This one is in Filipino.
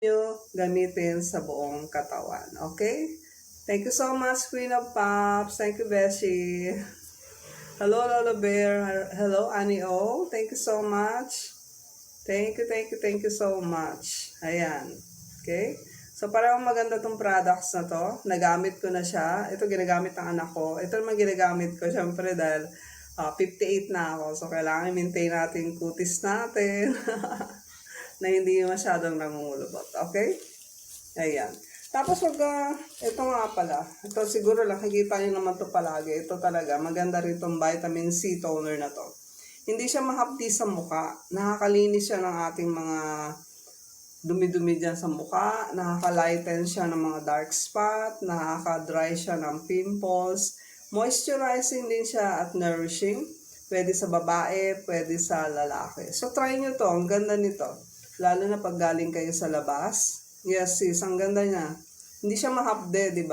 nyo gamitin sa buong katawan. Okay? Thank you so much, Queen of Pops. Thank you, Beshi. Hello, Lolo Bear. Hello, Annie O. Thank you so much. Thank you so much. Ayan. Okay? So, parang maganda tong products na to. Nagamit ko na siya. Ito ginagamit ng anak ko. Ito naman ginagamit ko, syempre, dahil 58 na ako. So, kailangan i-maintain natin kutis natin. Na hindi masyadong nangungulubot. Okay? Ayan. Tapos ito nga pala. Ito siguro lang, nakikita nyo naman to palagi. Ito talaga, maganda rin itong vitamin C toner na to. Hindi siya mahapdi sa mukha. Nakakalinis siya ng ating mga dumi-dumi dyan sa mukha. Nakaka-lighten siya ng mga dark spot. Nakaka-dry siya ng pimples. Moisturizing din siya at nourishing. Pwede sa babae, pwede sa lalaki. So, try nyo to. Ang ganda nito. Lalo na pag galing kayo sa labas. Yes, sis. Ang ganda niya. Hindi siya mahapde, di ba?